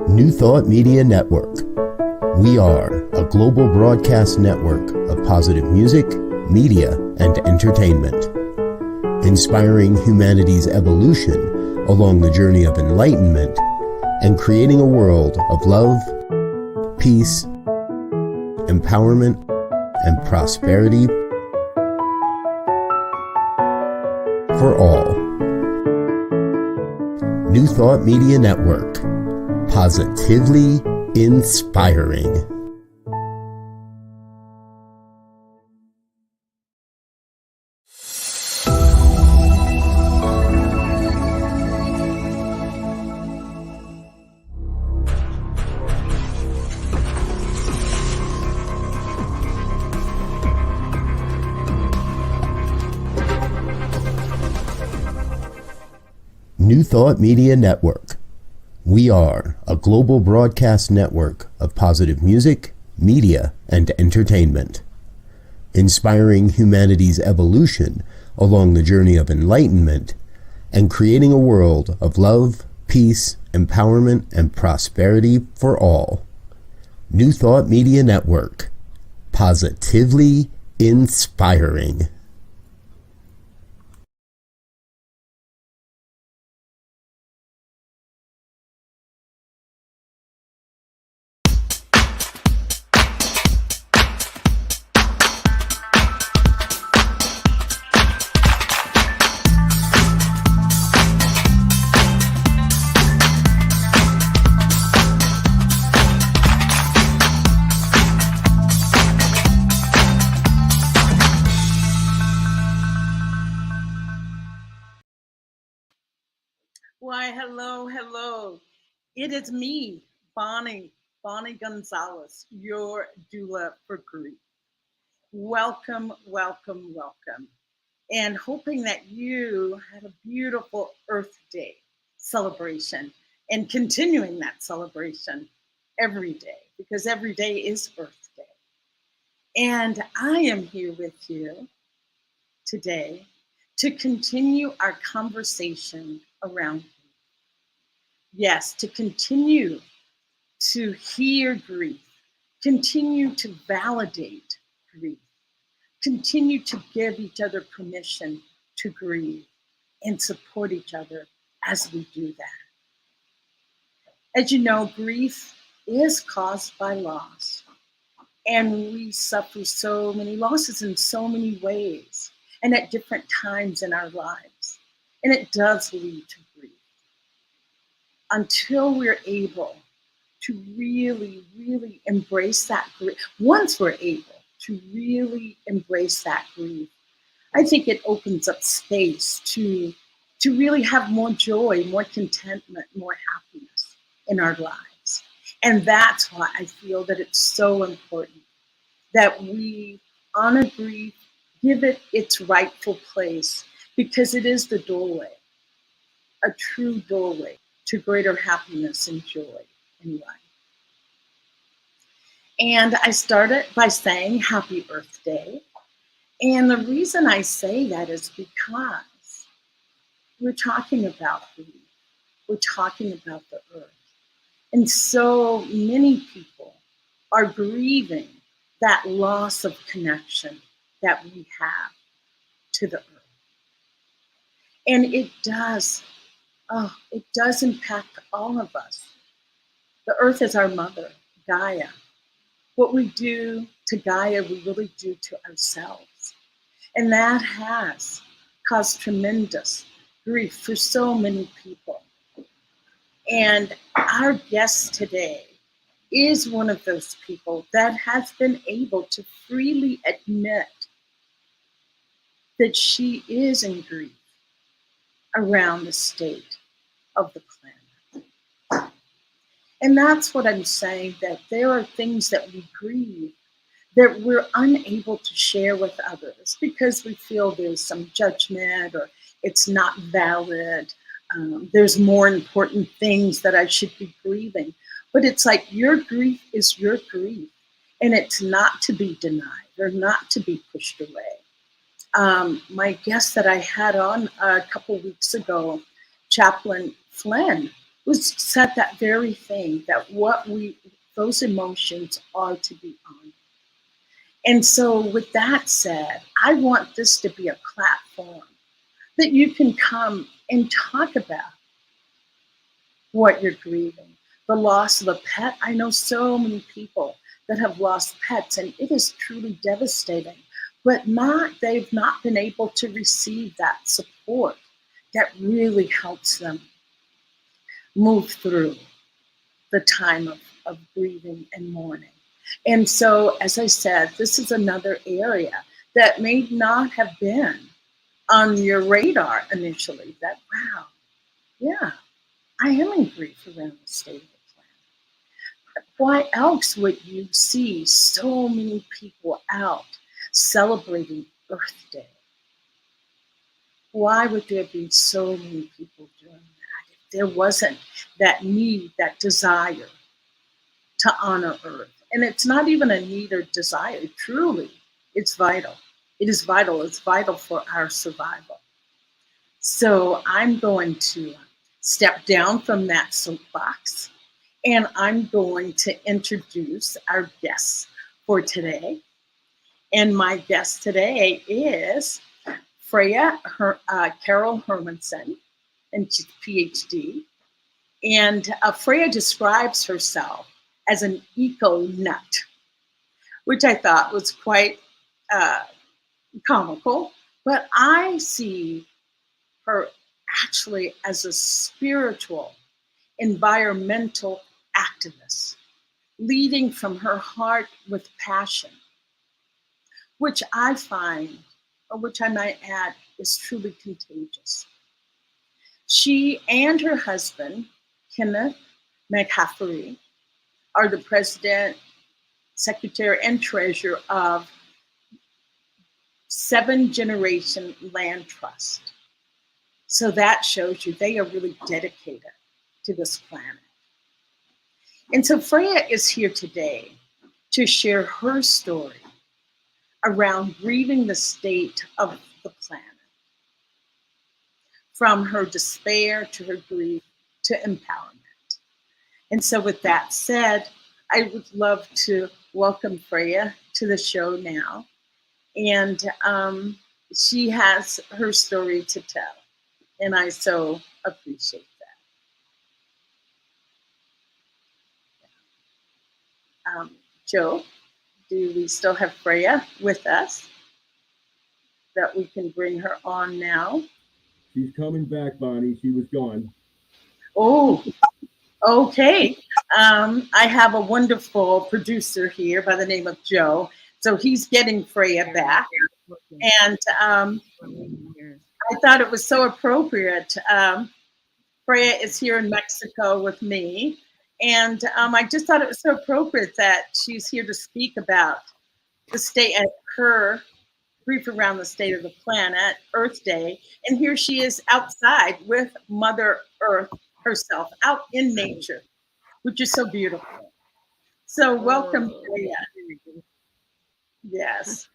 New Thought Media Network. We are a global broadcast network of positive music, media, and entertainment, inspiring humanity's evolution along the journey of enlightenment and creating a world of love, peace, empowerment, and prosperity for all. New Thought Media Network. Positively inspiring. New Thought Media Network. We are a global broadcast network of positive music, media, and entertainment, inspiring humanity's evolution along the journey of enlightenment and creating a world of love, peace, empowerment, and prosperity for all. New Thought Media Network. Positively inspiring. Why, hello. It is me, Morgan Gonzalez, your doula for grief. Welcome. And hoping that you had a beautiful Earth Day celebration and continuing that celebration every day, because every day is Earth Day. And I am here with you today to continue our conversation around grief. Yes, to continue to hear grief, continue to validate grief, continue to give each other permission to grieve and support each other as we do that. As you know, grief is caused by loss, and we suffer so many losses in so many ways and at different times in our lives, and it does lead to grief. Until we're able to really embrace that grief, once we're able to really embrace that grief, I think it opens up space to really have more joy, more contentment, more happiness in our lives. And that's why I feel that it's so important that we honor grief, give it its rightful place, because it is the doorway, a true doorway to greater happiness and joy in life. And I started by saying Happy Earth Day. And the reason I say that is because we're talking about grief. We're talking about the earth. And so many people are grieving that loss of connection that we have to the earth. And it does impact all of us. The earth is our mother, Gaia. What we do to Gaia, we really do to ourselves. And that has caused tremendous grief for so many people. And our guest today is one of those people that has been able to freely admit that she is in grief around the state of the planet. And that's what I'm saying, that there are things that we grieve that we're unable to share with others because we feel there's some judgment or it's not valid. There's more important things that I should be grieving. But it's like your grief is your grief, and it's not to be denied or not to be pushed away. My guest that I had on a couple weeks ago, Chaplain Flynn, was said that very thing, that those emotions are to be honored. And so with that said, I want this to be a platform that you can come and talk about what you're grieving. The loss of a pet. I know so many people that have lost pets, and it is truly devastating. But they've not been able to receive that support that really helps them move through the time of grieving and mourning. And so, as I said, this is another area that may not have been on your radar initially, that, wow, yeah, I am in grief around the state of the planet. Why else would you see so many people out celebrating Earth Day? Why would there be so many people doing that if there wasn't that need, that desire to honor Earth? And it's not even a need or desire. Truly, it's vital. It is vital. It's vital for our survival. So I'm going to step down from that soapbox, and I'm going to introduce our guests for today. And my guest today is Freya Carol Hermanson, and she's PhD. And Freya describes herself as an eco nut, which I thought was quite comical. But I see her actually as a spiritual, environmental activist, leading from her heart with passion, which I find, or which I might add, is truly contagious. She and her husband, Kenneth McCaffrey, are the president, secretary, and treasurer of Seven Generation Land Trust. So that shows you they are really dedicated to this planet. And so Freya is here today to share her story around grieving the state of the planet, from her despair to her grief to empowerment. And so with that said, I would love to welcome Freya to the show now. And she has her story to tell. And I so appreciate that. Joe, do we still have Freya with us that we can bring her on now? She's coming back, Bonnie. She was gone. Oh, okay. I have a wonderful producer here by the name of Joe. So he's getting Freya back. And I thought it was so appropriate. Freya is here in Mexico with me. And I just thought it was so appropriate that she's here to speak about the state at her grief around the state of the planet, Earth Day. And here she is outside with Mother Earth herself, out in nature, which is so beautiful. So welcome, Freya. Yes.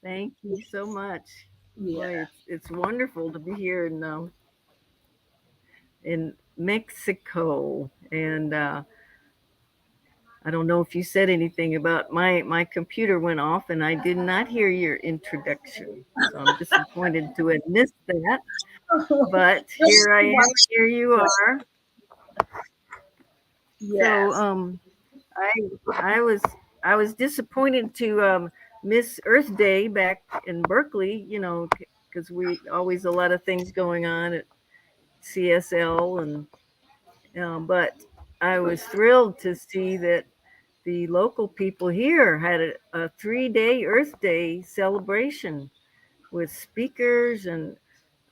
Thank you so much. Yeah. Boy, it's wonderful to be here in Mexico. And I don't know if you said anything about my computer went off and I did not hear your introduction. So I'm disappointed to have missed that. But here I am. Here you are. Yes. So I was disappointed to miss Earth Day back in Berkeley, because we always a lot of things going on at CSL, and but I was thrilled to see that the local people here had a 3-day Earth Day celebration with speakers, and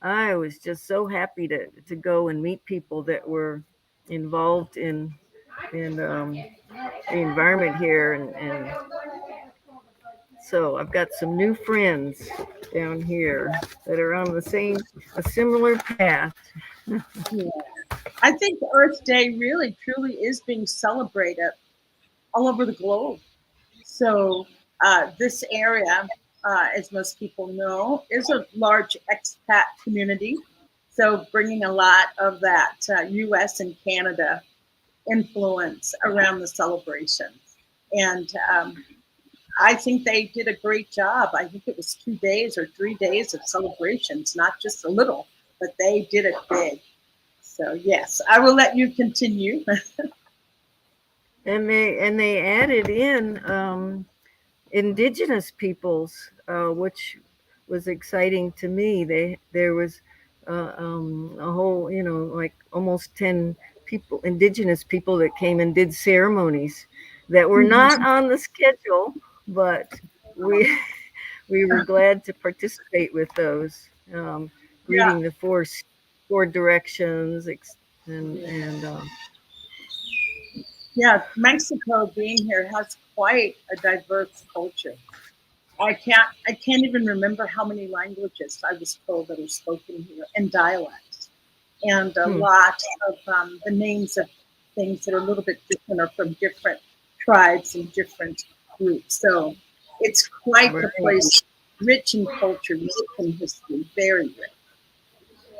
I was just so happy to go and meet people that were involved in the environment here, and so I've got some new friends down here that are on a similar path. Yeah. I think Earth Day really, truly is being celebrated all over the globe. So this area, as most people know, is a large expat community. So bringing a lot of that U.S. and Canada influence around the celebrations. And I think they did a great job. I think it was 2 days or 3 days of celebrations, not just a little, but they did it big. So yes, I will let you continue. And they added in indigenous peoples, which was exciting to me. There was a whole, like almost 10 people, indigenous people, that came and did ceremonies that were not on the schedule, but we we were glad to participate with those. Yeah. Greeting the four directions, and Yeah, Mexico being here has quite a diverse culture. I can't even remember how many languages I was told that are spoken here, and dialects, and a lot of the names of things that are a little bit different are from different tribes and different groups. So it's quite the place, rich in culture, rich in history, very rich.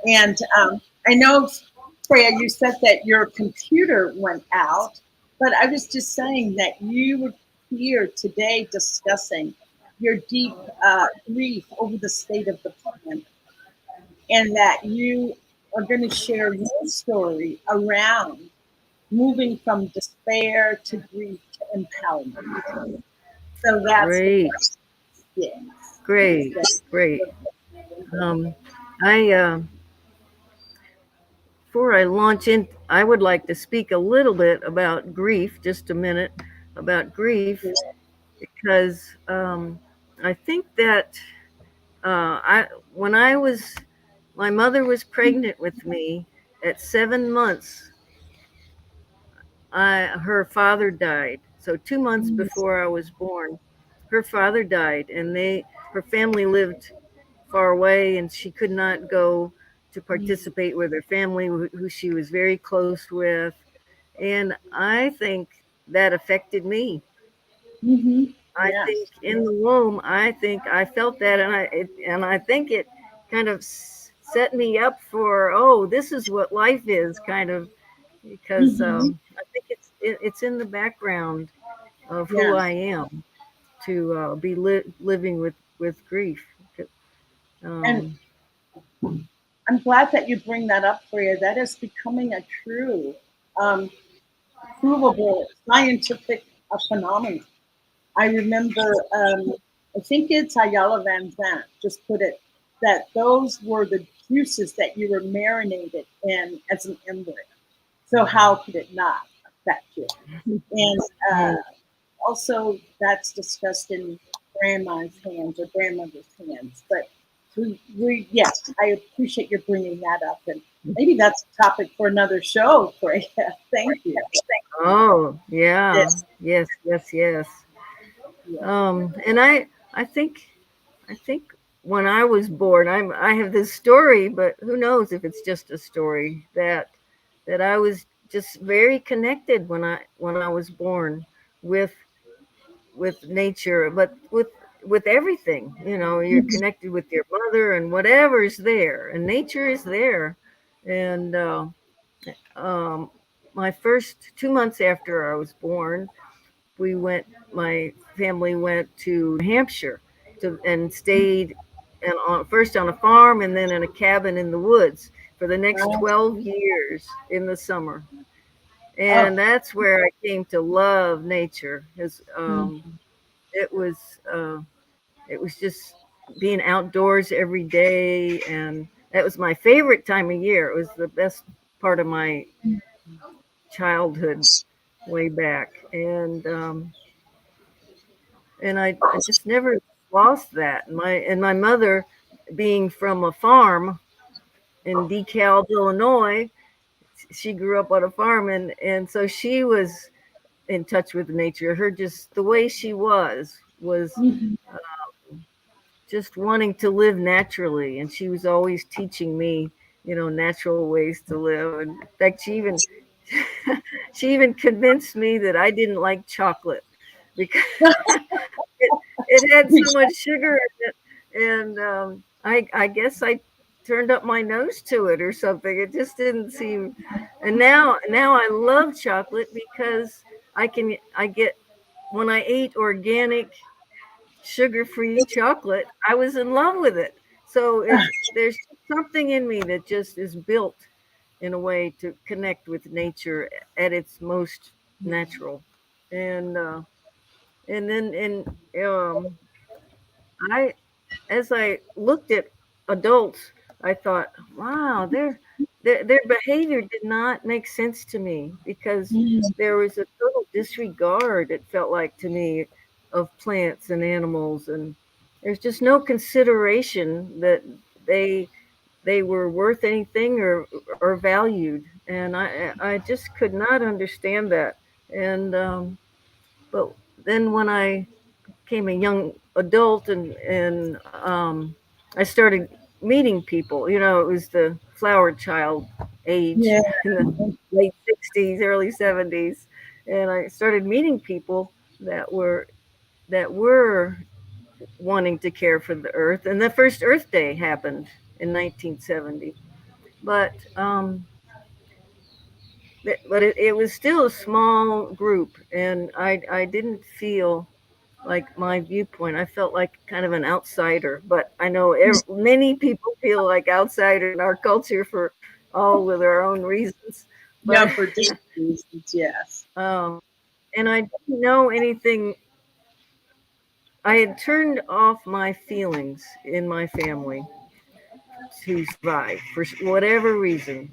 And I know, Freya, you said that your computer went out, but I was just saying that you were here today discussing your deep grief over the state of the planet, and that you are going to share your story around moving from despair to grief to empowerment. So that's great, yes. great, great. I Before I launch in, I would like to speak a little bit about grief, just a minute about grief, because I think that when my mother was pregnant with me at 7 months, her father died. So 2 months before I was born, her father died, and her family lived far away, and she could not go to participate with her family, who she was very close with. And I think that affected me. I think Yes. in the womb, I think I felt that, and I think it kind of set me up for, oh, this is what life is, kind of, because I think it's in the background of who Yes. I am, to be living with grief. And Um, I'm glad that you bring that up, Freya. That is becoming a true, um, provable scientific phenomenon. I remember, I think it's Ayala Van Zandt just put it, that those were the juices that you were marinated in as an embryo. So how could it not affect you? And also, that's discussed in grandma's hands or grandmother's hands. But yes, I appreciate you bringing that up, and maybe that's a topic for another show. Freya, thank you. oh yeah, Yes. yes. Yeah. And I think when I was born, I have this story, but who knows if it's just a story, that I was just very connected when I was born with nature, but with everything. You're connected with your mother and whatever's there, and nature is there. And um, my first 2 months after I was born, my family went to New Hampshire and stayed first on a farm and then in a cabin in the woods for the next 12 years in the summer. Oh. And that's where I came to love nature. It was uh, it was just being outdoors every day, and that was my favorite time of year. It was the best part of my childhood way back, and I just never lost that. My mother, being from a farm in DeKalb, Illinois, she grew up on a farm, and so she was in touch with nature. Her just the way she was just wanting to live naturally, and she was always teaching me, natural ways to live. And in fact, she even convinced me that I didn't like chocolate because it had so much sugar in it. And I guess turned up my nose to it or something. It just didn't seem. And now I love chocolate because I get when I ate organic sugar-free chocolate, I was in love with it. So there's something in me that just is built in a way to connect with nature at its most natural. And then I as I looked at adults, I thought, wow, their behavior did not make sense to me because there was a total disregard, it felt like to me, of plants and animals, and there's just no consideration that they they were worth anything or valued, and I just could not understand that. And but then when I became a young adult and I started meeting people. It was the flower child age Yeah. in the late 60s, early 70s, and I started meeting people that were wanting to care for the earth. And the first Earth Day happened in 1970, but it was still a small group, and I didn't feel like my viewpoint. I felt like kind of an outsider, but I know many people feel like outsider in our culture for all of their own reasons. Yeah, But for different reasons, yes. and I didn't know anything. I had turned off my feelings in my family to survive for whatever reason.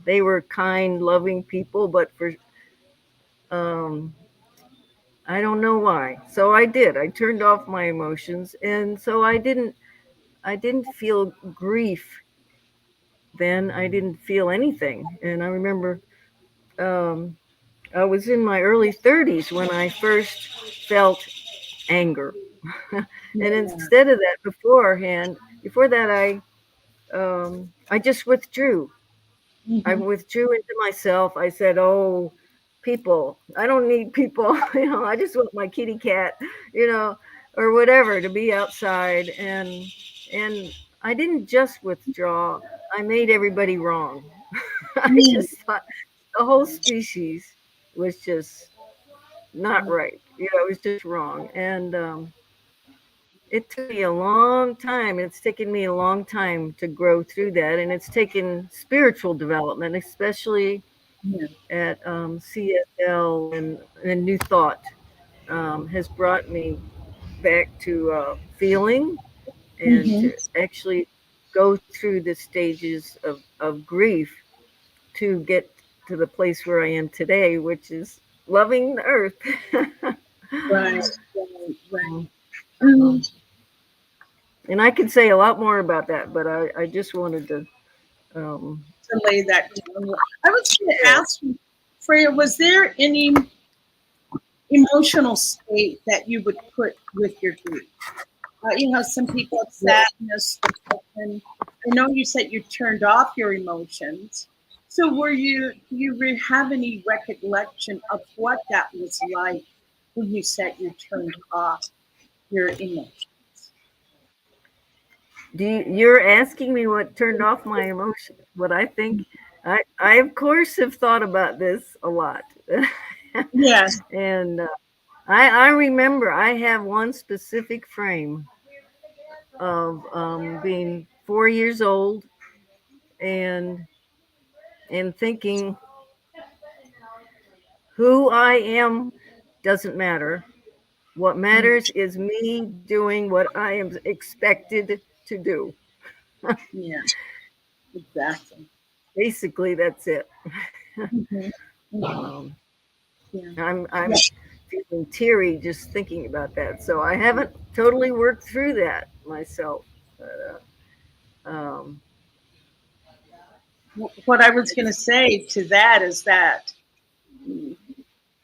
They were kind, loving people, but for um, I don't know why. So I did. I turned off my emotions, and so I didn't feel grief then. I didn't feel anything. And I remember um, I was in my early 30s when I first felt anger. And Yeah. instead of that, before that, I just withdrew. I Mhm. withdrew into myself. I said, "Oh, people, I don't need people. I just want my kitty cat, you know, or whatever, to be outside." And I didn't just withdraw. I made everybody wrong. I Mm. just thought the whole species was just not right. It was just wrong. And it took me a long time. It's taken me a long time to grow through that. And it's taken spiritual development, especially Yeah. at CSL and New Thought, has brought me back to feeling and Mhm. to actually go through the stages of grief to get to the place where I am today, which is loving the earth. Right. Right. Right. Um, Mm. and I could say a lot more about that, but I just wanted to. Um, To lay that down. I was going to yeah. ask you, Freya, was there any emotional state that you would put with your grief? Some people have sadness, depression. I know you said you turned off your emotions. So do you have any recollection of what that was like when you said you turned off your emotions? You're asking me what turned off my emotion? What I think? I of course have thought about this a lot, Yes. and I remember I have one specific frame of being 4 years old and thinking who I am doesn't matter. What matters is me doing what I am expected to do. Yeah, exactly. Basically, that's it. Hmm. Hmm. Um, Yeah. I'm Yeah. feeling teary just thinking about that. So I haven't totally worked through that myself. But, um, What I was going to say to that is that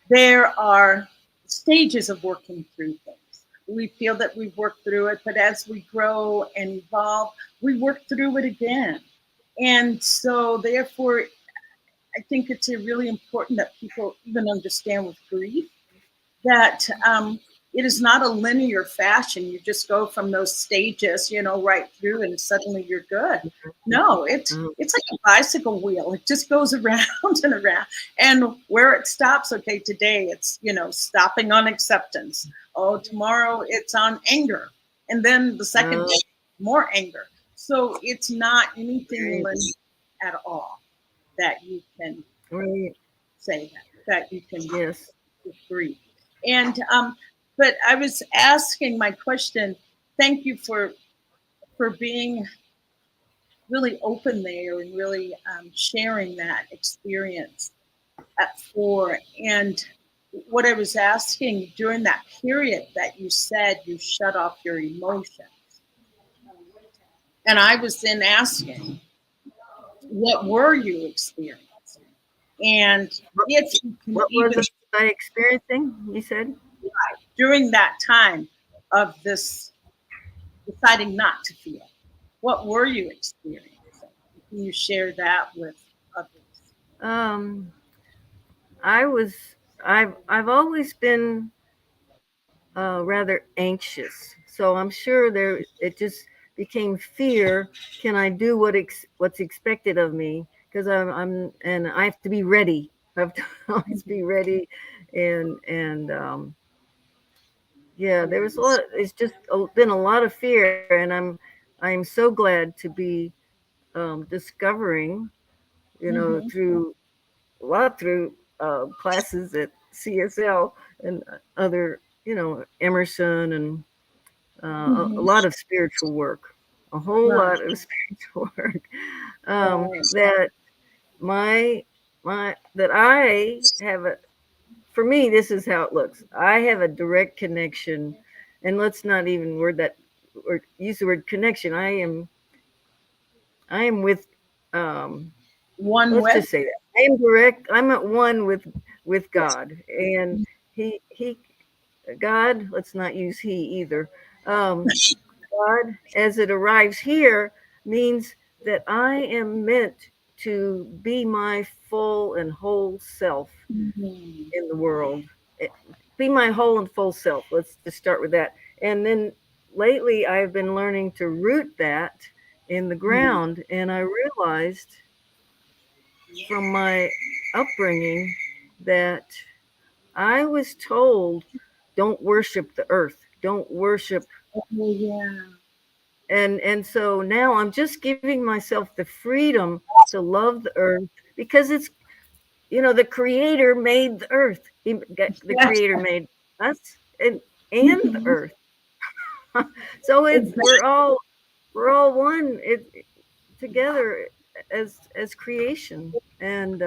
there are stages of working through things. We feel that we've worked through it, but as we grow and evolve, we work through it again. And so, therefore, I think it's really important that people even understand with grief that it is not a linear fashion. You just go from those stages, right through, and suddenly you're good. No, it's like a bicycle wheel. It just goes around and around. And where it stops, okay, today it's, stopping on acceptance. Oh, tomorrow it's on anger. And then the second day, more anger. So it's not anything linear at all that you can say that you can agree. And but I was asking my question. Thank you for being really open there and really sharing that experience and what I was asking during that period that you said you shut off your emotions. And I was then asking, what were you experiencing? And if you can what was I experiencing, you said? During that time of this deciding not to feel, what were you experiencing? Can you share that with others? I've always been rather anxious, so I'm sure it just became fear. Can I do what's expected of me? Because and I have to be ready. I have to always be ready, and yeah, there was a lot. It's just been a lot of fear, and I'm so glad to be discovering, through classes at CSL and other, Emerson and a lot of spiritual work, a whole lot of spiritual work. That that I have for me, this is how it looks. I have a direct connection, and let's not even use the word connection. I am with let's just say that I am direct. I'm at one with God, and he God. Let's not use he either. God, as it arrives here, means that I am meant to be my full and whole self in the world. Be my whole and full self. Let's just start with that. And then lately, I've been learning to root that in the ground, and I realized from my upbringing that I was told, don't worship the earth, don't worship. And so now I'm just giving myself the freedom to love the earth, because it's, the creator made the earth. The creator made us and the earth. So we're all one together as creation. And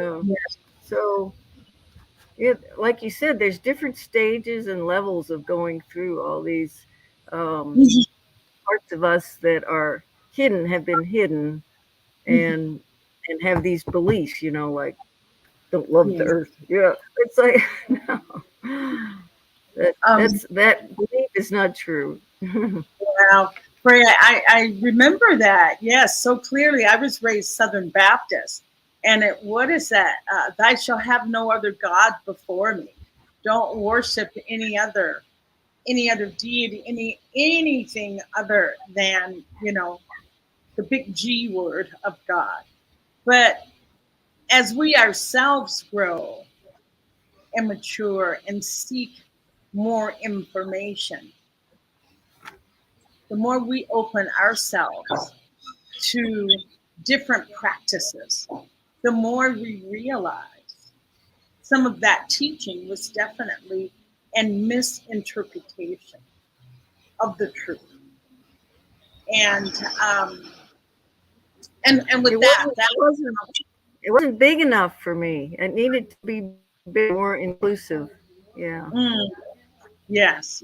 so like you said, there's different stages and levels of going through all these parts of us that are have been hidden, and have these beliefs, like don't love the earth. Yeah, it's like no, that belief is not true. Wow, Freya, I remember that. Yes, so clearly. I was raised Southern Baptist, and what is that? Thou shalt have no other God before me. Don't worship any other deity, anything other than the big G word of God. But as we ourselves grow and mature and seek more information, the more we open ourselves to different practices, the more we realize some of that teaching was definitely a misinterpretation of the truth. And with it wasn't big enough for me. It needed to be more inclusive. Yeah. Yes.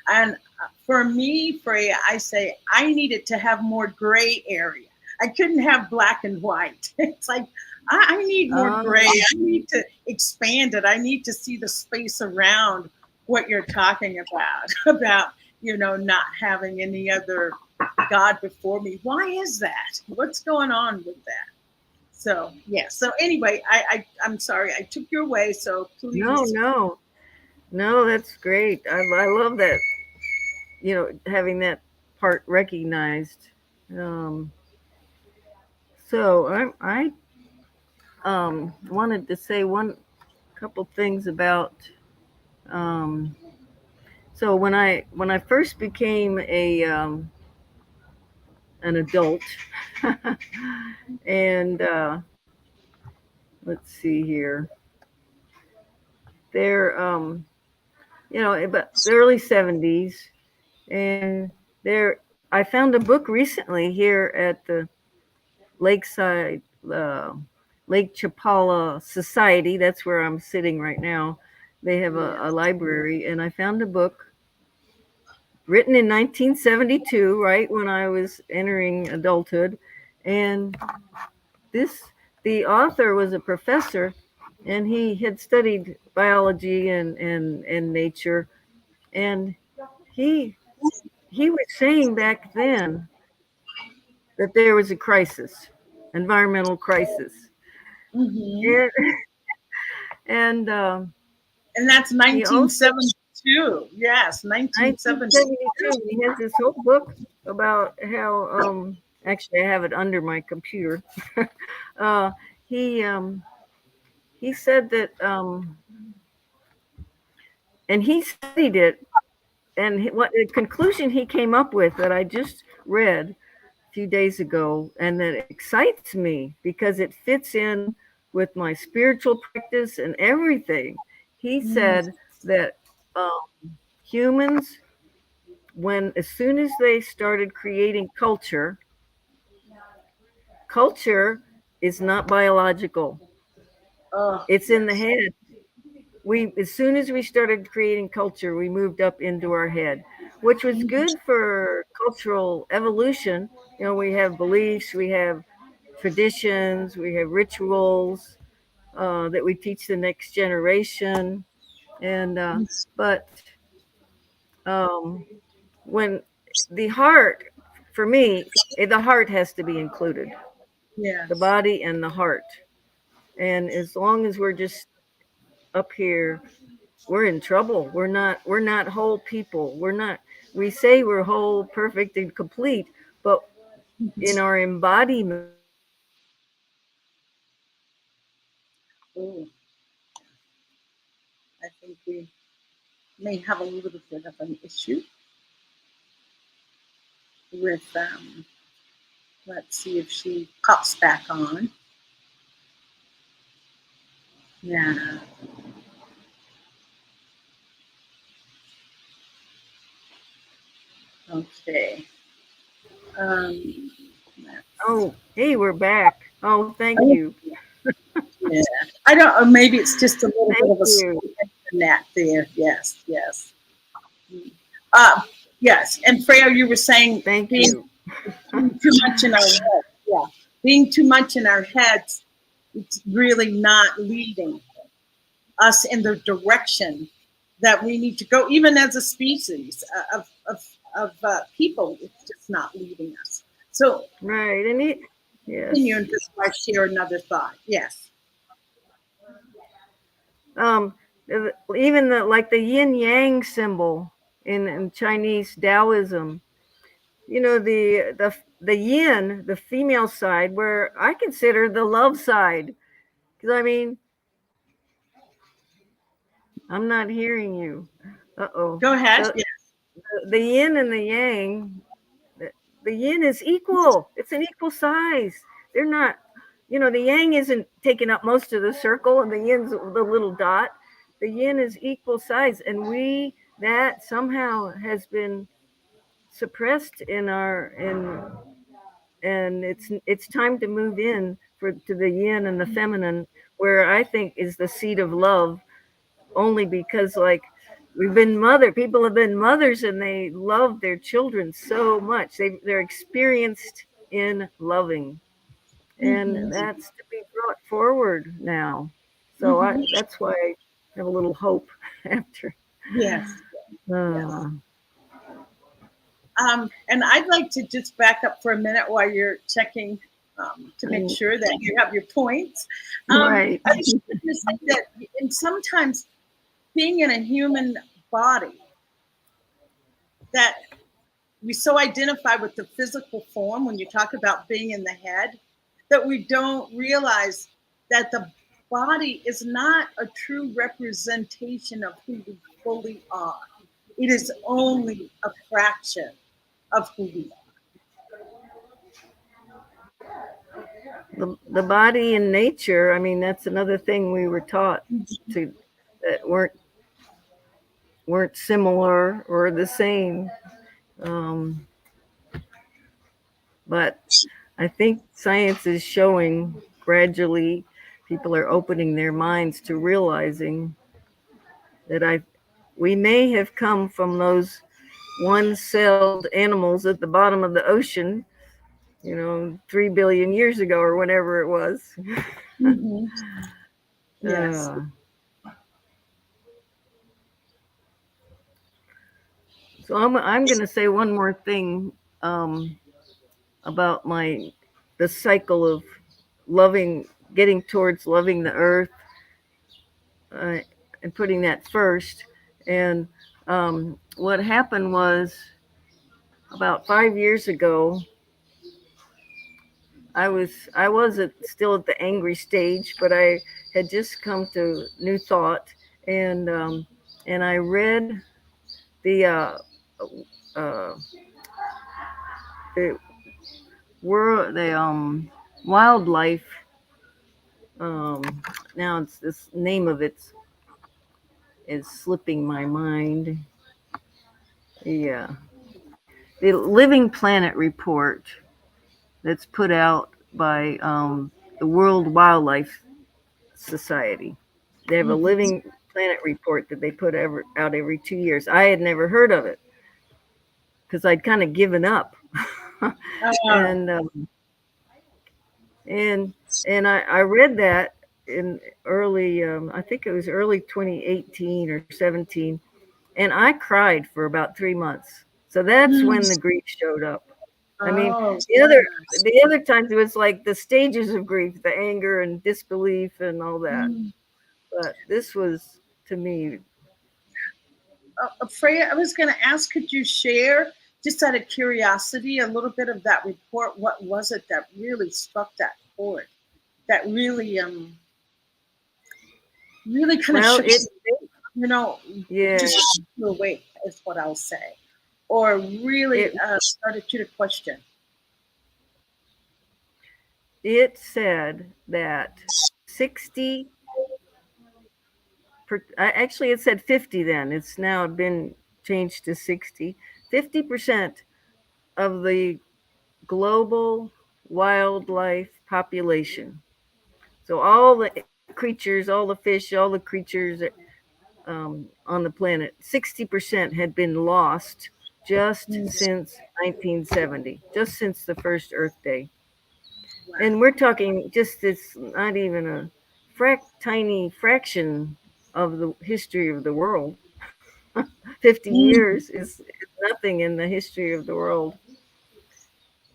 And for me, Freya, I say I needed to have more gray area. I couldn't have black and white. It's like I need more gray. I need to expand it. I need to see the space around what you're talking about not having any other God before me. Why is that? What's going on with that? So, yeah. So anyway, I'm sorry I took your way. So please. No. No, that's great. I love that, having that part recognized. Um, so I wanted to say one couple things about. Um, so when I first became an adult, and let's see here, they're but the early '70s, and there I found a book recently here at the Lakeside Lake Chapala Society. That's where I'm sitting right now. They have a library, and I found a book written in 1972, right when I was entering adulthood. And this, the author was a professor, and he had studied biology and nature. And he he was saying back then that there was a crisis, environmental crisis. Mm-hmm. And, and And that's he also 1972. Yes, 1972. 1972. He has this whole book about how. Actually, I have it under my computer. uh, he he said that, and he studied it, and what the conclusion he came up with that I just read a few days ago, and that excites me because it fits in with my spiritual practice and everything. He said that humans, when as soon as they started creating culture is not biological. Oh, It's in the yes. head. We as soon as we started creating culture, we moved up into our head, which was good for cultural evolution. We have beliefs, we have traditions, we have rituals that we teach the next generation, and but um, when the heart, for me, the heart has to be included, the Yes. body and the heart. And as long as we're just up here, we're in trouble. We're not whole people. We say we're whole, perfect, and complete, but in our embodiment, Oh, I think we may have a little bit of an issue with, let's see if she pops back on. Yeah. Okay. Um, oh, hey, we're back. Oh, thank you. yeah. I don't, or maybe it's just a little bit Thank of a slow you. internet there. Yes, yes. Uh, yes. And Freya, you were saying Thank being you. too much in our head. Yeah. Being too much in our heads, it's really not leading us in the direction that we need to go, even as a species of people. It's just not leading us. So Right. continue Yes. and just I share another thought. Yes. Um, even like the yin yang symbol in Chinese Taoism, the yin, the female side, where I consider the love side. Because I mean, I'm not hearing you. Uh-oh. Go ahead. The, Yes. the yin and the yang, the yin is equal. It's an equal size. They're not, the yang isn't taking up most of the circle, and the yin's the little dot. The yin is equal size, and that somehow has been suppressed and it's time to move in to the yin and the feminine, where I think is the seat of love. Only because, like, people have been mothers, and they love their children so much. They're experienced in loving, and Mm-hmm. that's to be brought forward now. So Mm-hmm. that's why I have a little hope after. Yes. Yes. Uh, And I'd like to just back up for a minute while you're checking to make sure that you have your points. right. I was going to say that, and sometimes being in a human body, that we so identify with the physical form when you talk about being in the head, that we don't realize that the body is not a true representation of who we fully are. It is only a fraction of who we are. The body and nature, I mean, that's another thing we were taught to that weren't similar or the same. But I think science is showing gradually people are opening their minds to realizing that we may have come from those one-celled animals at the bottom of the ocean, 3 billion years ago or whenever it was. Mm-hmm. Yes. So I'm going to say one more thing about the cycle of getting towards loving the earth and putting that first. And what happened was about 5 years ago, I wasn't still at the angry stage, but I had just come to New Thought, and I read the wildlife. Now it's this name of it is slipping my mind. The Living Planet report that's put out by the World Wildlife Society. They have a Living Planet report that they put out every 2 years. I had never heard of it because I'd kind of given up. And I read that in early, I think it was early 2018 or 17, and I cried for about 3 months. So that's when the grief showed up. I mean, the other times it was like the stages of grief, the anger and disbelief and all that. But this was, to me. Freya, I was going to ask, could you share, just out of curiosity, a little bit of that report? What was it that really struck that chord? That really kind of shook just shook you awake, is what I'll say. Or really started you to question. It said that 60, actually it said 50 then. It's now been changed to 60. 50% of the global wildlife population. So all the creatures, all the fish, all the creatures on the planet, 60% had been lost just since 1970, just since the first Earth Day. Wow. And we're talking just this, not even a tiny fraction of the history of the world. 50 years is nothing in the history of the world.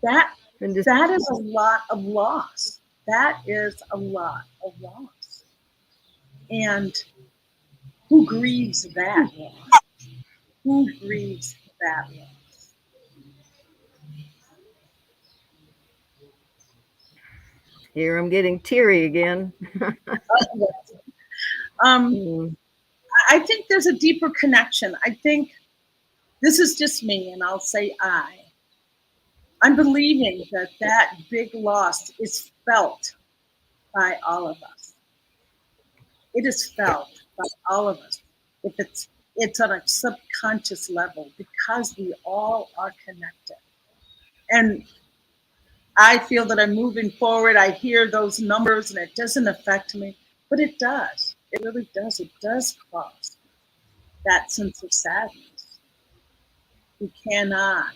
That is a lot of loss. That is a lot of loss. And who grieves that loss? Who grieves that loss? Here I'm getting teary again. I think there's a deeper connection. I think this is just me, and I'll say I'm believing that big loss is felt by all of us. It is felt by all of us. If it's on a subconscious level, because we all are connected. And I feel that I'm moving forward. I hear those numbers and it doesn't affect me, but it does. It really does. It does cause that sense of sadness. We cannot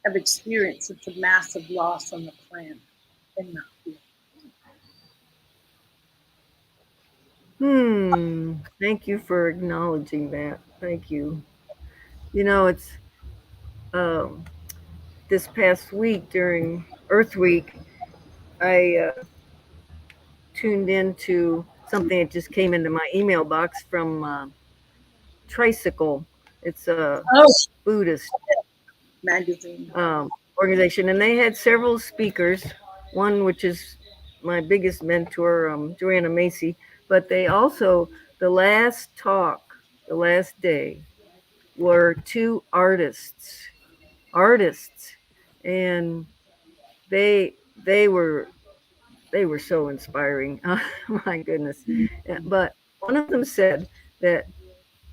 have experienced such a massive loss on the planet and not feel. Thank you for acknowledging that. Thank you. It's this past week during Earth Week, I tuned into something that just came into my email box from Tricycle. It's a Buddhist magazine organization, and they had several speakers. One, which is my biggest mentor, Joanna Macy, but they also, the last day, were two artists, and they were so inspiring. Oh, my goodness! But one of them said that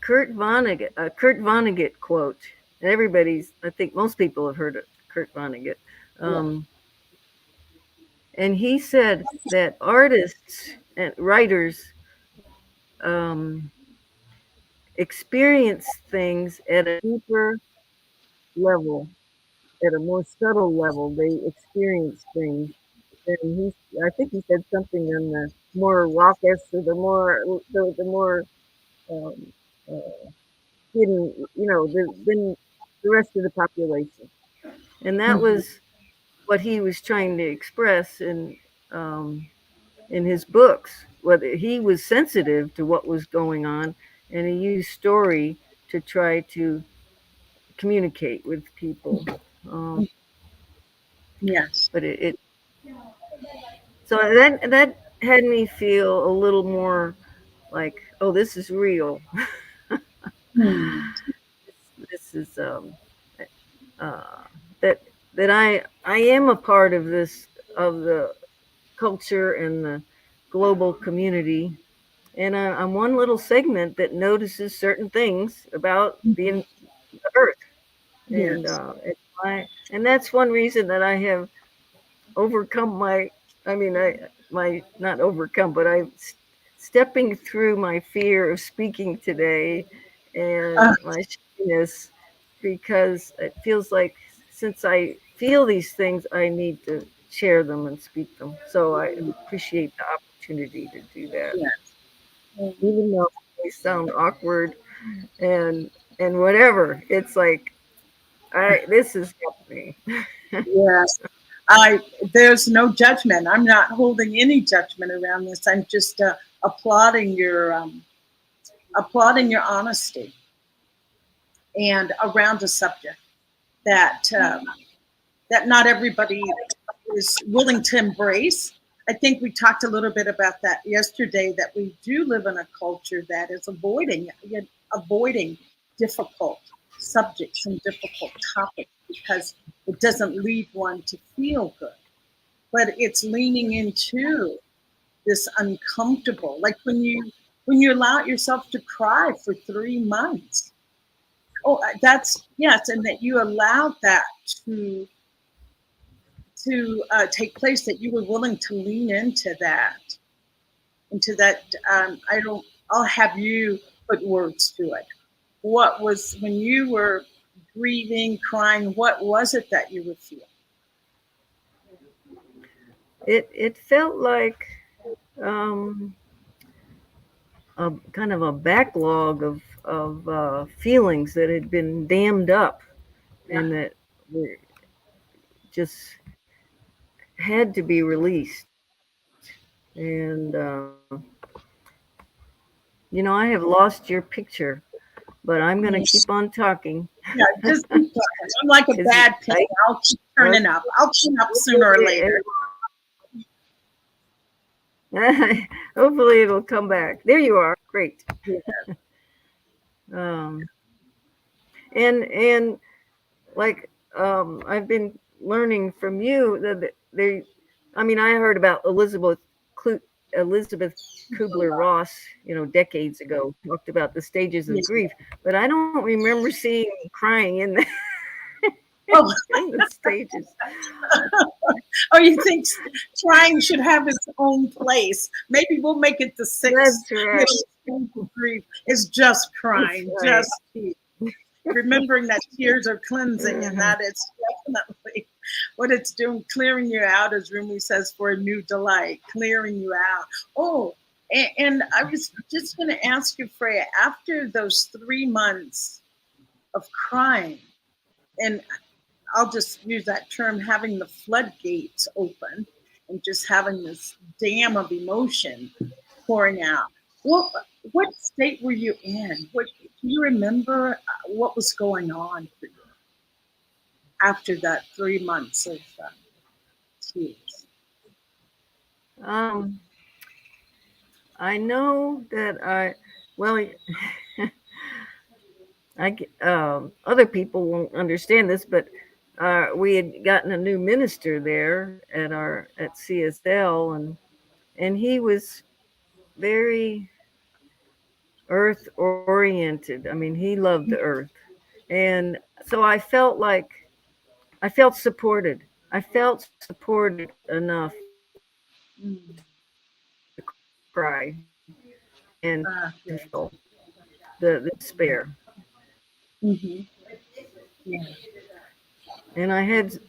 Kurt Vonnegut quote. And I think most people have heard of Kurt Vonnegut. And he said that artists and writers experience things at a deeper level, at a more subtle level. They experience things. And I think he said something on the more raucous or the more um, uh, hidden, than the rest of the population. And that was what he was trying to express in his books. Whether he was sensitive to what was going on, and he used story to try to communicate with people. Yes. But so that had me feel a little more like, oh, this is real. This is that I am a part of the culture and the global community, and I'm one little segment that notices certain things about the earth, and and that's one reason that I have overcome not overcome, but I'm stepping through my fear of speaking today and my shyness, because it feels like, since I feel these things, I need to share them and speak them. So I appreciate the opportunity to do that. Yes. Even though they sound awkward and whatever, it's like, this is happening. Yes. There's no judgment. I'm not holding any judgment around this. I'm just applauding your honesty and around a subject that not everybody is willing to embrace. I think we talked a little bit about that yesterday, that we do live in a culture that is avoiding difficult subjects and difficult topics because it doesn't lead one to feel good. But it's leaning into this uncomfortable, like when you allow yourself to cry for 3 months. Oh, that's, yes, and that you allowed that to take place, that you were willing to lean into that. I'll have you put words to it. What was, when you were grieving, crying, what was it that you were feeling? It felt like a kind of a backlog of feelings that had been dammed up, and that were just had to be released. And I have lost your picture, but I'm going to keep on talking. Yeah, just keep talking. I'm like a bad pig. I'll keep turning up. I'll clean up sooner or later. Hopefully it'll come back. There you are. Great. Yeah. And like I've been learning from you that I heard about Elizabeth Kubler-Ross, decades ago, talked about the stages of grief, but I don't remember seeing crying in the in the stages. Oh, you think crying should have its own place? Maybe we'll make it the 6th. That's right. Grief is just crying, just remembering that tears are cleansing, and that it's definitely what it's doing, clearing you out, as Rumi says, for a new delight, clearing you out. Oh, and I was just going to ask you, Freya, after those 3 months of crying, and I'll just use that term, having the floodgates open and just having this dam of emotion pouring out. What state were you in? Do you remember what was going on for you after that 3 months of tears? I know that other people won't understand this, but we had gotten a new minister there at CSL, and he was very earth oriented. I mean, he loved the earth, and so I felt supported. I felt supported enough Mm. to cry and to Yes. feel the despair. Mm-hmm. Yeah. And I had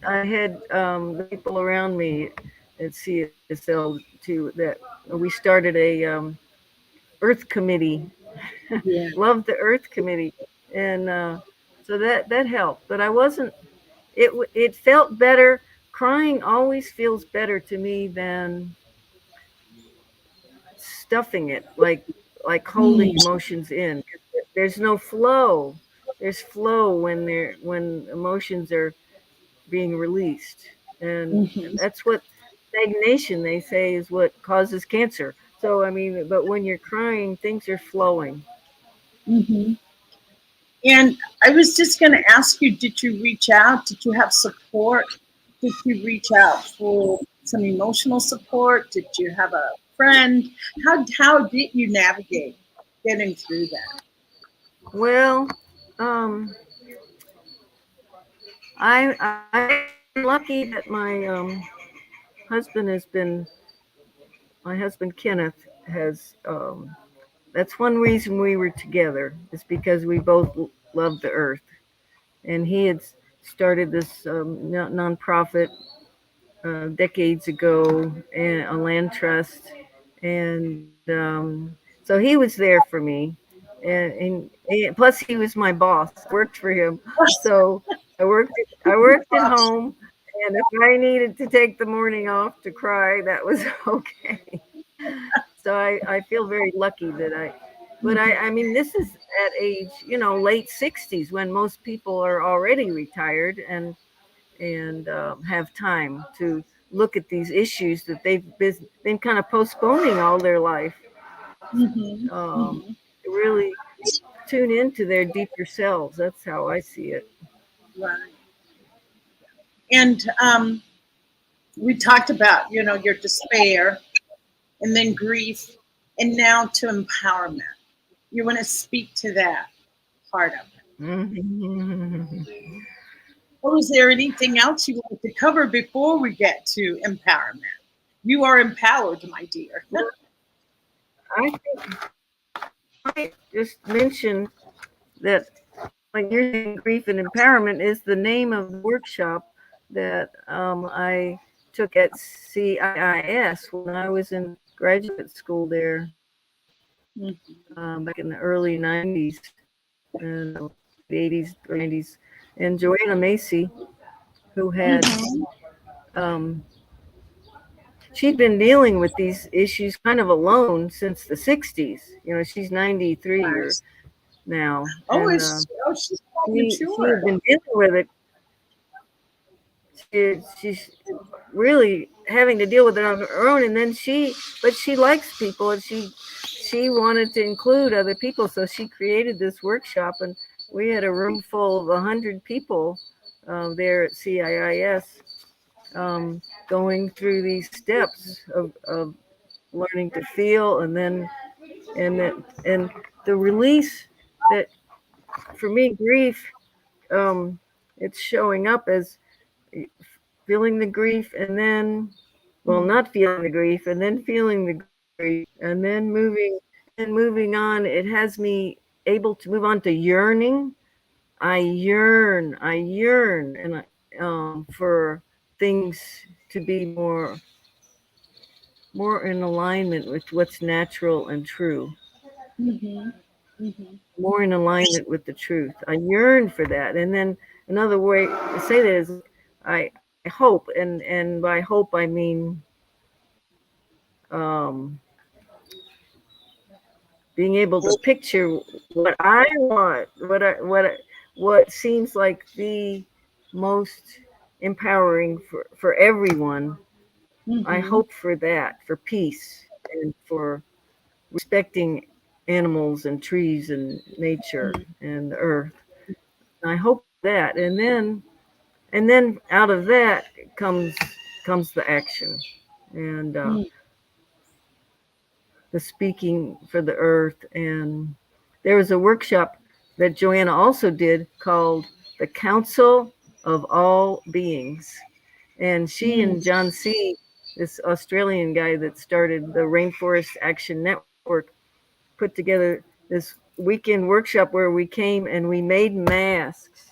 people around me at CSL too that we started a Earth Committee, Yeah. Love the Earth Committee, and so that helped. But I wasn't. It felt better. Crying always feels better to me than stuffing it, like holding Mm. emotions in. There's no flow. There's flow when emotions are being released, and Mm-hmm. that's what stagnation, they say, is what causes cancer. So I mean, but when you're crying, things are flowing. Mm-hmm. And I was just going to ask you, did you reach out? Did you have support? Did you reach out for some emotional support? Did you have a friend? How did you navigate getting through that? Well, um, I'm lucky that my husband has been my husband Kenneth has that's one reason we were together, is because we both love the earth, and he had started this nonprofit decades ago, and a land trust, and so he was there for me, and plus he was my boss. I worked for him, so I worked at home, and if I needed to take the morning off to cry, that was okay. So I feel very lucky that I mean, this is at age, late 60s, when most people are already retired and have time to look at these issues that they've been kind of postponing all their life. Mm-hmm. Mm-hmm. To really tune into their deeper selves. That's how I see it. Right. And we talked about, your despair and then grief and now to empowerment. You want to speak to that part of it? Or is there anything else you wanted to cover before we get to empowerment? You are empowered, my dear. I think I just mentioned that when you're saying grief and empowerment is the name of the workshop that I took at CIIS when I was in graduate school there, back in the early 90s and the 80s or 90s. And Joanna Macy, who had Mm-hmm. um, she'd been dealing with these issues kind of alone since the 60s. She's 93 or Nice. now, Oh, and she's quite she mature. had been dealing with it. She's really having to deal with it on her own, and then but she likes people, and she wanted to include other people, so she created this workshop, and we had a room full of 100 people there at CIIS, going through these steps of learning to feel, and the release that, for me, grief, it's showing up as feeling the grief, and then, well, not feeling the grief, and then feeling the grief, and then moving on. It has me able to move on to yearning. I yearn and for things to be more in alignment with what's natural and true, Mm-hmm. Mm-hmm. more in alignment with the truth. I yearn for that. And then another way to say that is, I hope, and by hope I mean, um, being able to picture what I want, what seems like the most empowering for everyone. I hope for that, for peace and for respecting animals and trees and nature and the earth. I hope that, and then out of that comes the action and the speaking for the earth. And there was a workshop that Joanna also did called the Council of All Beings, and she and John C., this Australian guy that started the Rainforest Action Network, put together this weekend workshop where we came and we made masks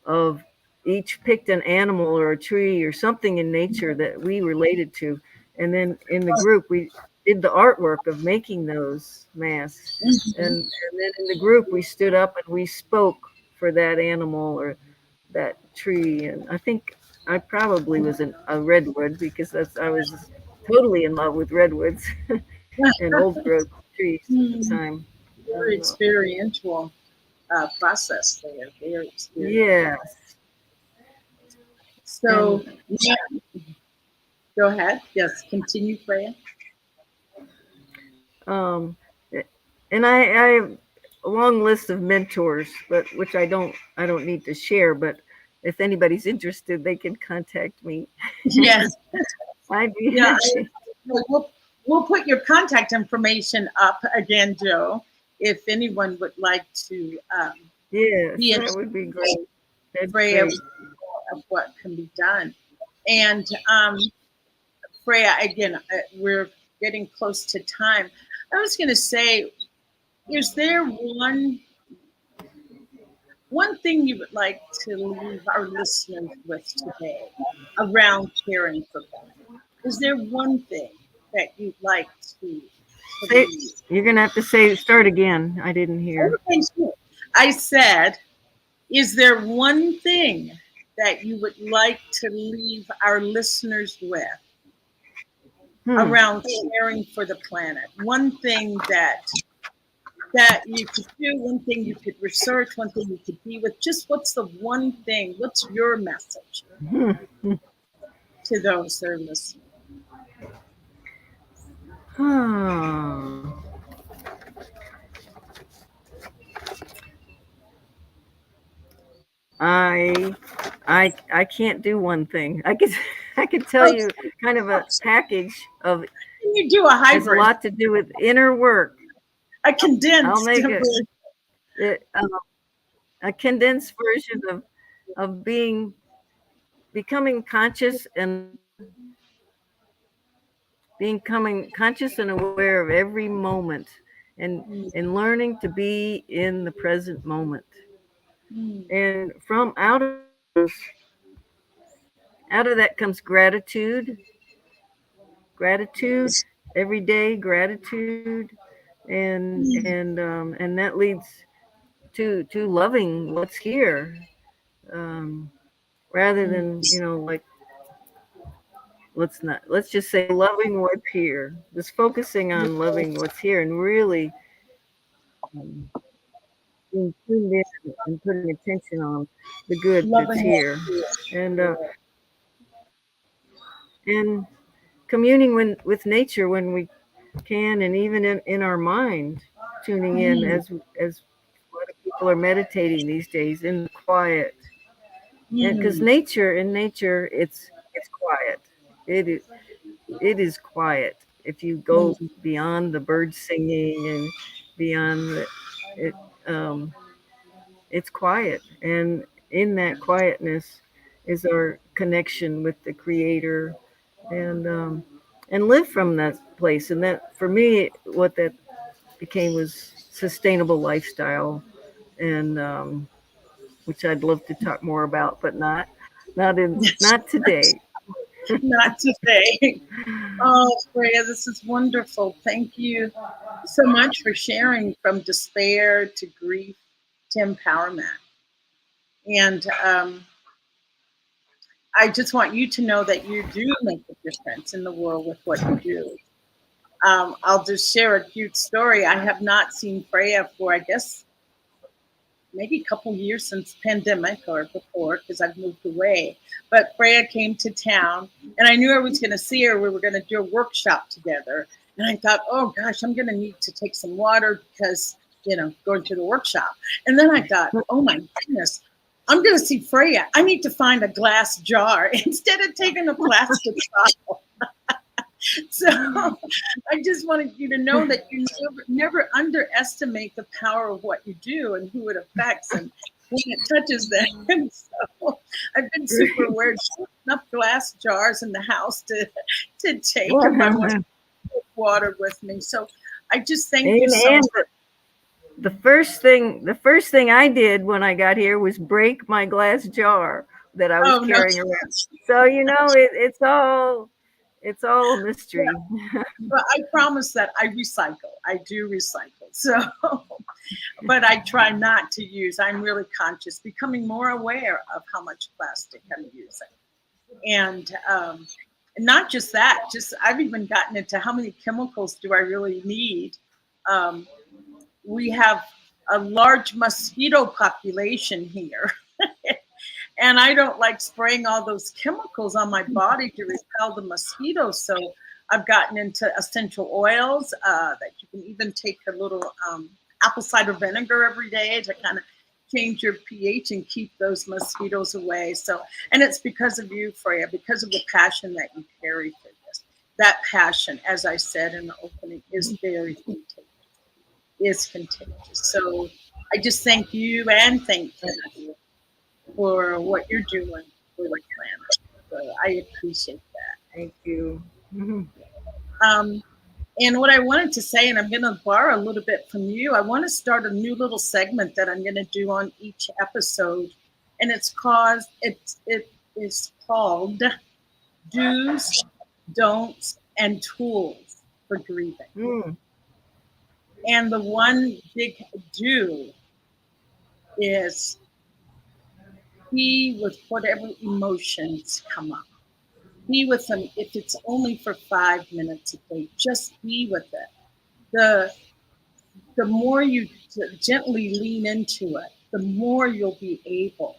of each, picked an animal or a tree or something in nature that we related to. And then in the group, we did the artwork of making those masks. And then in the group, we stood up and we spoke for that animal or that tree. And I think I probably was a redwood because I was totally in love with redwoods and old growth trees at the time. Very experiential process there. Very experiential. Yes. So, go ahead. Yes, continue, Freya. And I have a long list of mentors, but which I don't need to share. But if anybody's interested, they can contact me. Yes. I'd be Yeah, happy. we'll put your contact information up again, Joe, if anyone would like to Yes, be that would be great. That'd Freya great. of what can be done. And Freya, again, we're getting close to time. I was going to say, is there one thing you would like to leave our listeners with today around caring for them? Is there one thing that you'd like to Say, leave? you're going to have to start again. I didn't hear. Okay, sure. I said, is there one thing that you would like to leave our listeners with around caring for the planet? One thing that you could do, one thing you could research, one thing you could be with. Just what's the one thing? What's your message to those that are listening? I can't do one thing. I could tell you kind of a package of. Can you do a hybrid? Has a lot to do with inner work. A condensed. I'll make a condensed version of becoming conscious and becoming conscious and aware of every moment, and learning to be in the present moment. And from out of that comes gratitude every day, gratitude, and that leads to loving what's here, rather than like, let's just say loving what's here, just focusing on loving what's here and really being tuned in and putting attention on the good that's here, and communing with nature when we can, and even in our mind, tuning in as a lot of people are meditating these days in the quiet, because in nature it's quiet. It is quiet. If you go beyond the birds singing and beyond it's quiet, and in that quietness is our connection with the Creator, and live from that place. And that, for me, what that became was sustainable lifestyle, and which I'd love to talk more about, but not today. Not today. Oh, Freya, this is wonderful. Thank you so much for sharing from despair to grief to empowerment. And I just want you to know that you do make a difference in the world with what you do. I'll just share a cute story. I have not seen Freya for, I guess, maybe a couple years since pandemic or before, because I've moved away. But Freya came to town, and I knew I was going to see her. We were going to do a workshop together. And I thought, oh gosh, I'm going to need to take some water because, going to the workshop. And then I thought, oh my goodness, I'm going to see Freya. I need to find a glass jar instead of taking a plastic bottle. So I just wanted you to know that you never underestimate the power of what you do and who it affects and when it touches them. And so I've been super aware of enough glass jars in the house to take if I want to take water with me. So I just thank you so much. The first thing I did when I got here was break my glass jar that I was carrying around. So it's all a mystery. Yeah. But I promise that I recycle. I do recycle. So, but I try not to use. I'm really conscious, becoming more aware of how much plastic I'm using, and not just that. Just I've even gotten into how many chemicals do I really need. We have a large mosquito population here. And I don't like spraying all those chemicals on my body to repel the mosquitoes. So I've gotten into essential oils that you can even take a little apple cider vinegar every day to kind of change your pH and keep those mosquitoes away. So, and it's because of you, Freya, because of the passion that you carry for this. That passion, as I said in the opening, is very contagious. Is contagious. So I just thank you and thank you for what you're doing for the planet. So I appreciate that. Thank you. And what I wanted to say, and I'm going to borrow a little bit from you, I want to start a new little segment that I'm going to do on each episode. And it is called Do's, Don'ts, and Tools for Grieving. And the one big do is be with whatever emotions come up. Be with them if it's only for 5 minutes a day. Just be with it. The more you gently lean into it, the more you'll be able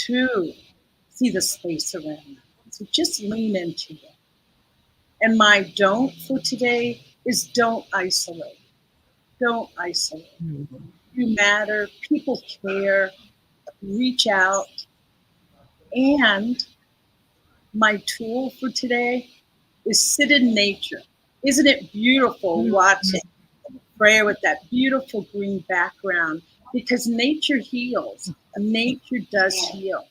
to see the space around you. So just lean into it. And my don't for today is don't isolate. Don't isolate. You matter. People care. Reach out. And my tool for today is sit in nature. Isn't it beautiful watching Freya with that beautiful green background? Because nature heals. Nature does heal.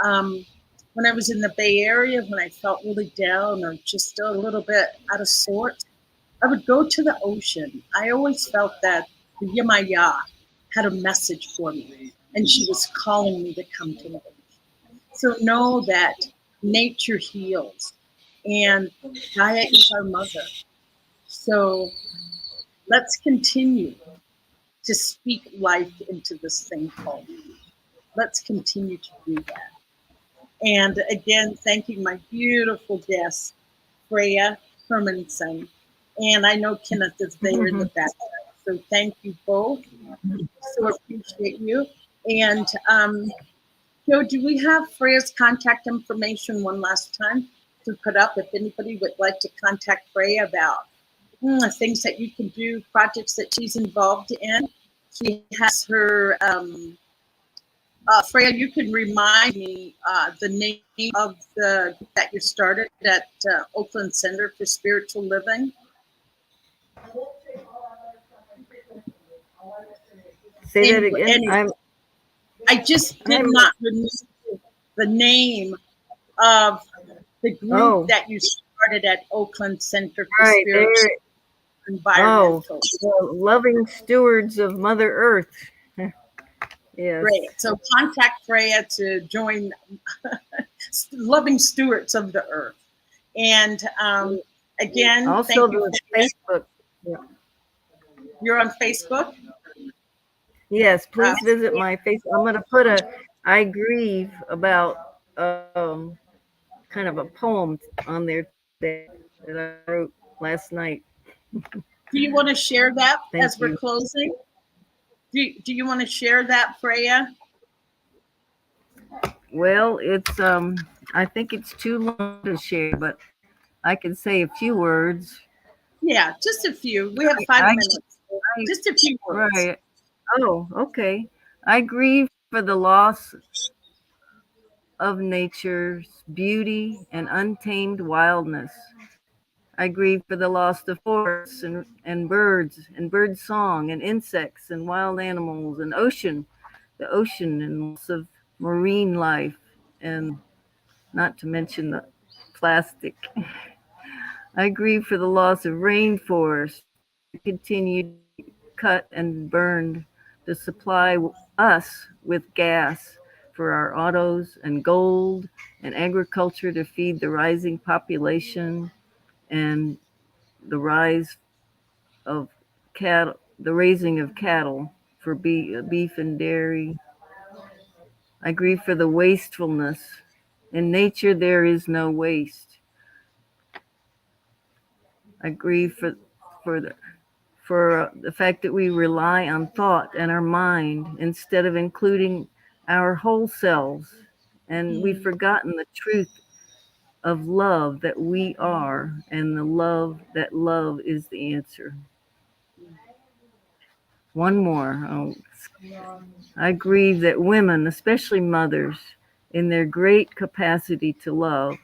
When I was in the Bay Area, when I felt really down or just a little bit out of sorts, I would go to the ocean. I always felt that the Yemaya had a message for me, and she was calling me to come to the ocean. So know that nature heals, and Gaia is our mother. So let's continue to speak life into this thing called grief. Let's continue to do that. And again, thanking my beautiful guest, Freya Hermanson. And I know Kenneth is there in the background. So thank you both. So appreciate you. And Joe, do we have Freya's contact information one last time to put up if anybody would like to contact Freya about things that you can do, projects that she's involved in? She has her, Freya, you can remind me the name of the group that you started at Oakland Center for Spiritual Living. Say that again. I just did not remember the name of the group that you started at Oakland Center for Spiritual Environmental. Loving Stewards of Mother Earth. Yes. Great. So contact Freya to join Loving Stewards of the Earth. And again, also the Facebook. Yeah. You're on Facebook? Yes, please visit my Facebook. I'm going to put I grieve about kind of a poem on there that I wrote. last night. Do you want to share that Thank as we're you. closing? Do you want to share that, Freya? Well, it's I think it's too long to share, but I can say a few words. Yeah, just a few. We have 5 minutes. Just a few words. Right. Oh, okay. I grieve for the loss of nature's beauty and untamed wildness. I grieve for the loss of forests and birds and bird song and insects and wild animals and the ocean and loss of marine life, and not to mention the plastic. I grieve for the loss of rainforests, continued cut and burned to supply us with gas for our autos and gold and agriculture to feed the rising population and the rise of cattle, the raising of cattle for beef and dairy. I grieve for the wastefulness. In nature, there is no waste. I grieve for the fact that we rely on thought and our mind instead of including our whole selves, and we've forgotten the truth of love that we are, and the love that love is the answer. One more. I grieve that women, especially mothers, in their great capacity to love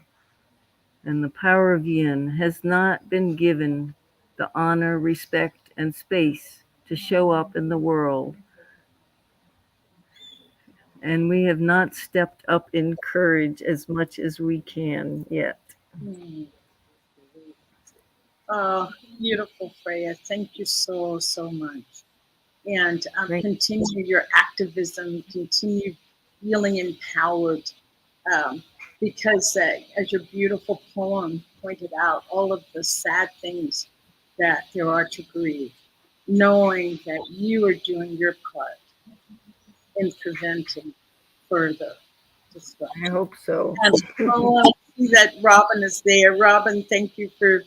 and the power of yin, has not been given the honor, respect, and space to show up in the world. And we have not stepped up in courage as much as we can yet. Oh, beautiful, Freya. Thank you so, so much. And continue your activism, continue feeling empowered. Because as your beautiful poem pointed out, all of the sad things that there are to grieve, knowing that you are doing your part in preventing further destruction. I hope so. And I see that Robin is there. Robin, thank you for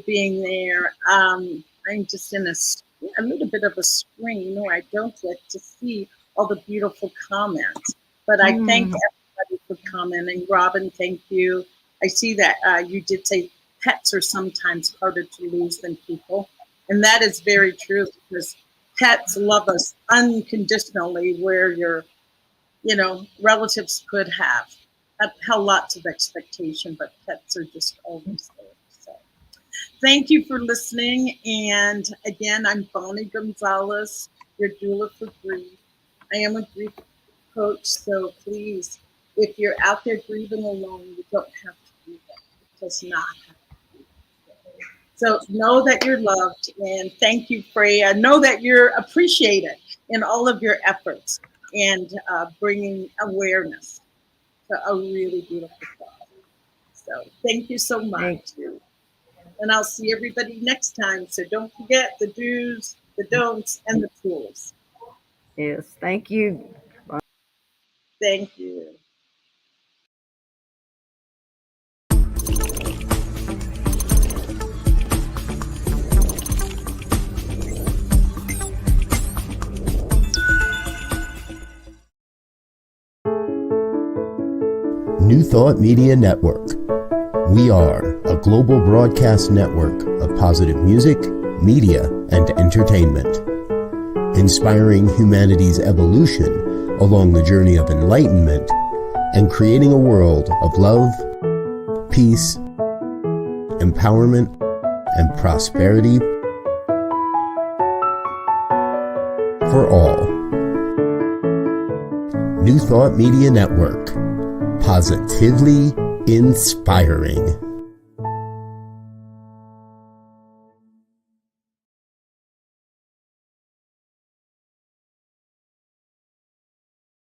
being there. I'm just in a little bit of a screen where I don't get to see all the beautiful comments, but I thank everybody for commenting. Robin, thank you. I see that you did say pets are sometimes harder to lose than people, and that is very true because pets love us unconditionally, where your relatives could have lots of expectation, but pets are just always there. So thank you for listening. And again, I'm Morgan Gonzalez, your doula for grief. I am a grief coach, so please, if you're out there grieving alone, you don't have to do that. It does not have to be. So know that you're loved, and thank you, Freya. Know that you're appreciated in all of your efforts and bringing awareness to a really beautiful cause. So thank you so much. Thank you. And I'll see everybody next time. So don't forget the do's, the don'ts, and the tools. Yes, thank you. Thank you. New Thought Media Network. We are a global broadcast network of positive music, media, and entertainment, inspiring humanity's evolution along the journey of enlightenment and creating a world of love, peace, empowerment, and prosperity for all. New Thought Media Network. Positively inspiring.